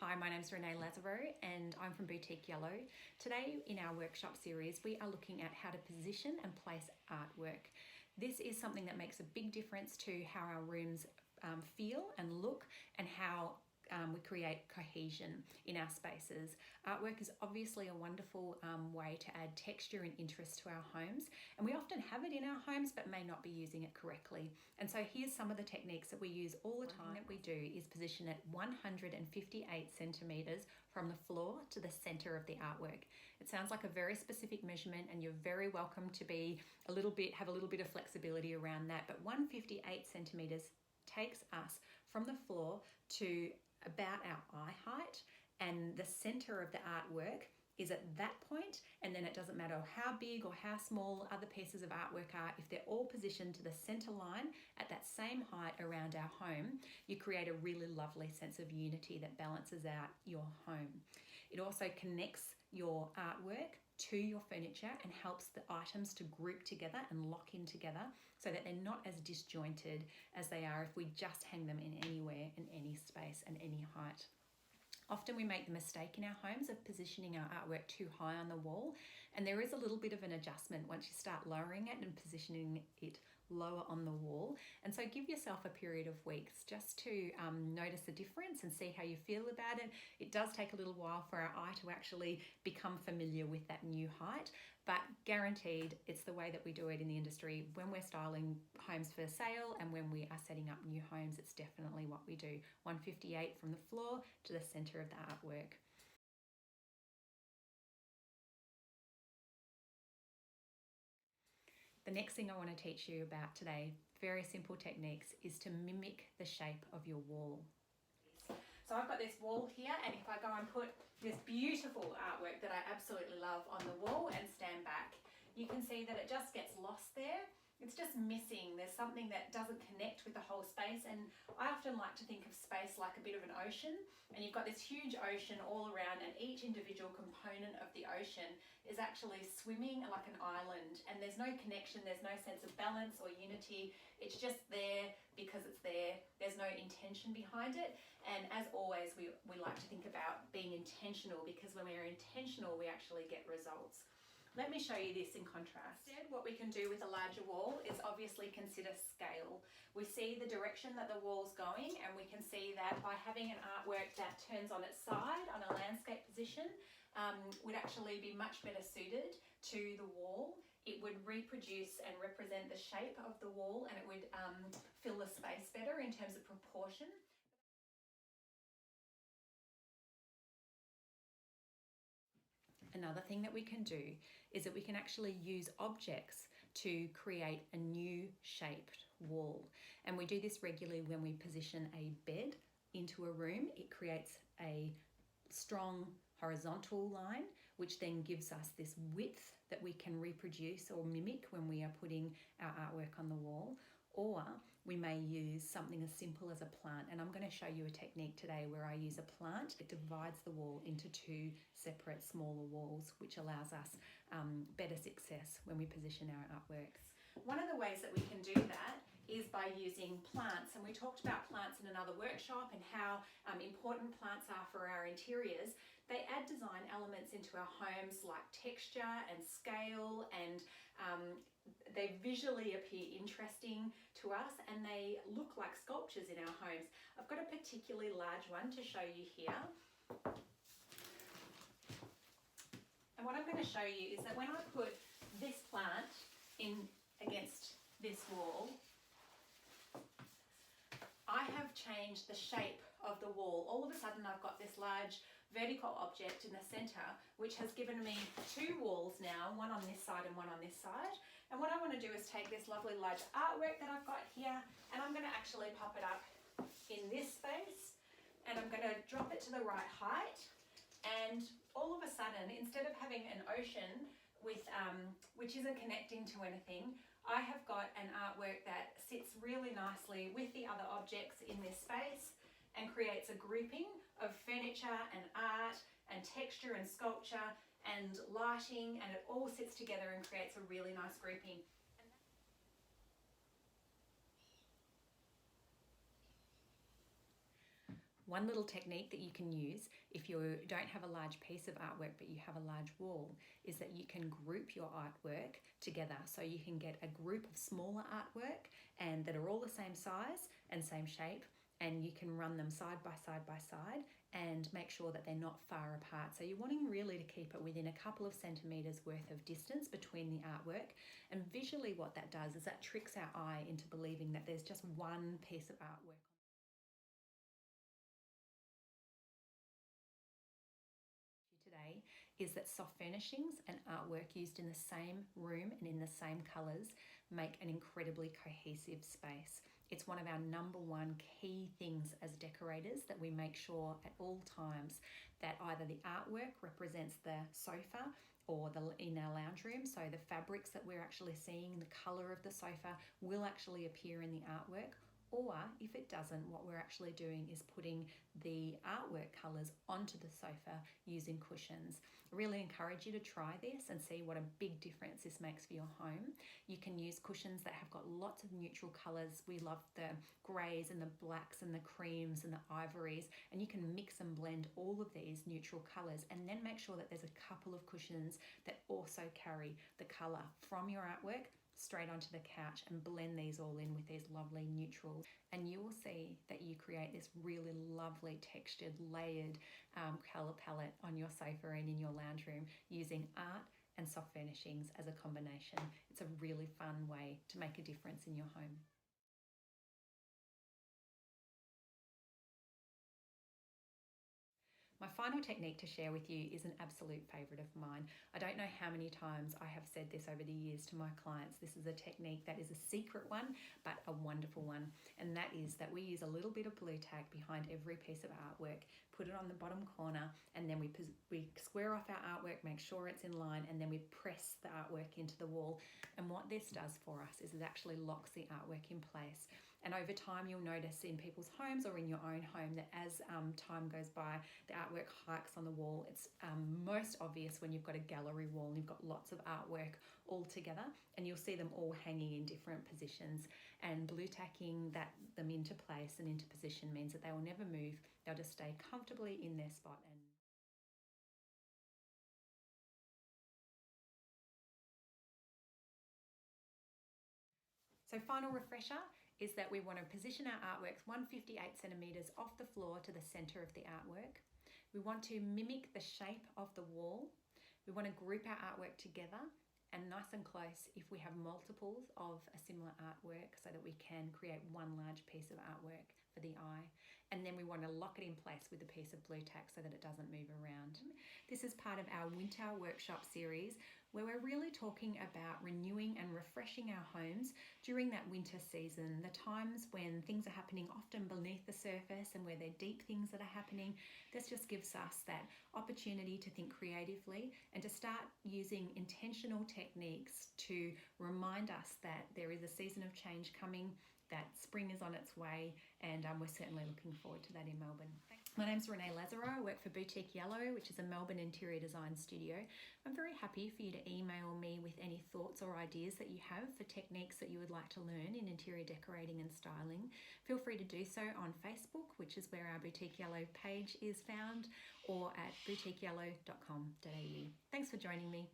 Hi, my name is Renee Lazaro and I'm from Boutique Yellow. Today in our workshop series, we are looking at how to position and place artwork. This is something that makes a big difference to how our rooms feel and look and how we create cohesion in our spaces. Artwork is obviously a wonderful way to add texture and interest to our homes, and we often have it in our homes but may not be using it correctly. And so here's some of the techniques that we use all the time. That we do is position it 158 centimeters from the floor to the center of the artwork. It sounds like a very specific measurement, and you're very welcome to have a little bit of flexibility around that, but 158 centimeters takes us from the floor to about our eye height, and the center of the artwork is at that point, and then it doesn't matter how big or how small other pieces of artwork are. If they're all positioned to the center line at that same height around our home, you create a really lovely sense of unity that balances out your home. It also connects your artwork to your furniture and helps the items to group together and lock in together so that they're not as disjointed as they are if we just hang them in anywhere, in any space and any height. Often we make the mistake in our homes of positioning our artwork too high on the wall, and there is a little bit of an adjustment once you start lowering it and positioning it lower on the wall. And so give yourself a period of weeks just to notice the difference and see how you feel about it. It does take a little while for our eye to actually become familiar with that new height, but guaranteed it's the way that we do it in the industry. When we're styling homes for sale and when we are setting up new homes, it's definitely what we do. 158 from the floor to the center of the artwork. The next thing I want to teach you about today, very simple techniques, is to mimic the shape of your wall. So I've got this wall here, and if I go and put this beautiful artwork that I absolutely love on the wall and stand back, you can see that it just gets lost there. It's just missing. There's something that doesn't connect with the whole space, and I often like to think of space like a bit of an ocean, and you've got this huge ocean all around, and each individual component of the ocean is actually swimming like an island, and there's no connection, there's no sense of balance or unity. It's just there because it's there. There's no intention behind it, and as always, we like to think about being intentional, because when we're intentional, we actually get results. Let me show you this in contrast. Instead, what we can do with a larger wall is obviously consider scale. We see the direction that the wall's going, and we can see that by having an artwork that turns on its side on a landscape position would actually be much better suited to the wall. It would reproduce and represent the shape of the wall, and it would fill the space better in terms of proportion. Another thing that we can do is that we can actually use objects to create a new shaped wall. And we do this regularly when we position a bed into a room. It creates a strong horizontal line, which then gives us this width that we can reproduce or mimic when we are putting our artwork on the wall. Or we may use something as simple as a plant, and I'm going to show you a technique today where I use a plant. It divides the wall into two separate smaller walls, which allows us better success when we position our artworks. One of the ways that we can do that is by using plants, and we talked about plants in another workshop and how important plants are for our interiors. They add design elements into our homes like texture and scale, and they visually appear interesting to us, and they look like sculptures in our homes. I've got a particularly large one to show you here. And what I'm going to show you is that when I put this plant in against this wall, I have changed the shape of the wall. All of a sudden I've got this large vertical object in the center, which has given me two walls now, one on this side and one on this side. And what I want to do is take this lovely large artwork that I've got here, and I'm going to actually pop it up in this space, and I'm going to drop it to the right height. And all of a sudden, instead of having an ocean with which isn't connecting to anything, I have got an artwork that sits really nicely with the other objects in this space and creates a grouping of furniture and art and texture and sculpture and lighting, and it all sits together and creates a really nice grouping. One little technique that you can use if you don't have a large piece of artwork but you have a large wall is that you can group your artwork together. So you can get a group of smaller artwork and that are all the same size and same shape, and you can run them side by side and make sure that they're not far apart. So you're wanting really to keep it within a couple of centimetres worth of distance between the artwork. And visually what that does is that tricks our eye into believing that there's just one piece of artwork today is that soft furnishings and artwork used in the same room and in the same colours make an incredibly cohesive space. It's one of our number one key things as decorators, that we make sure at all times that either the artwork represents the sofa or in our lounge room, so the fabrics that we're actually seeing, the colour of the sofa will actually appear in the artwork. Or if it doesn't, what we're actually doing is putting the artwork colours onto the sofa using cushions. I really encourage you to try this and see what a big difference this makes for your home. You can use cushions that have got lots of neutral colours. We love the greys and the blacks and the creams and the ivories, and you can mix and blend all of these neutral colours and then make sure that there's a couple of cushions that also carry the colour from your artwork straight onto the couch, and blend these all in with these lovely neutrals, and you will see that you create this really lovely textured layered colour palette on your sofa and in your lounge room using art and soft furnishings as a combination. It's a really fun way to make a difference in your home. My final technique to share with you is an absolute favourite of mine. I don't know how many times I have said this over the years to my clients. This is a technique that is a secret one, but a wonderful one. And that is that we use a little bit of blue tack behind every piece of artwork, put it on the bottom corner, and then we square off our artwork, make sure it's in line, and then we press the artwork into the wall. And what this does for us is it actually locks the artwork in place. And over time, you'll notice in people's homes or in your own home that as time goes by, the artwork hikes on the wall. It's most obvious when you've got a gallery wall and you've got lots of artwork all together, and you'll see them all hanging in different positions. And blue tacking them into place and into position means that they will never move. They'll just stay comfortably in their spot. So final refresher is that we want to position our artworks 158 centimetres off the floor to the centre of the artwork. We want to mimic the shape of the wall. We want to group our artwork together and nice and close if we have multiples of a similar artwork, so that we can create one large piece of artwork for the eye. And then we want to lock it in place with a piece of blue tack so that it doesn't move around. This is part of our winter workshop series, where we're really talking about renewing and refreshing our homes during that winter season, the times when things are happening often beneath the surface and where they're deep things that are happening. This just gives us that opportunity to think creatively and to start using intentional techniques to remind us that there is a season of change coming, that spring is on its way, and we're certainly looking forward to that in Melbourne. My name's Renee Lazaro. I work for Boutique Yellow, which is a Melbourne interior design studio. I'm very happy for you to email me with any thoughts or ideas that you have for techniques that you would like to learn in interior decorating and styling. Feel free to do so on Facebook, which is where our Boutique Yellow page is found, or at boutiqueyellow.com.au. Thanks for joining me.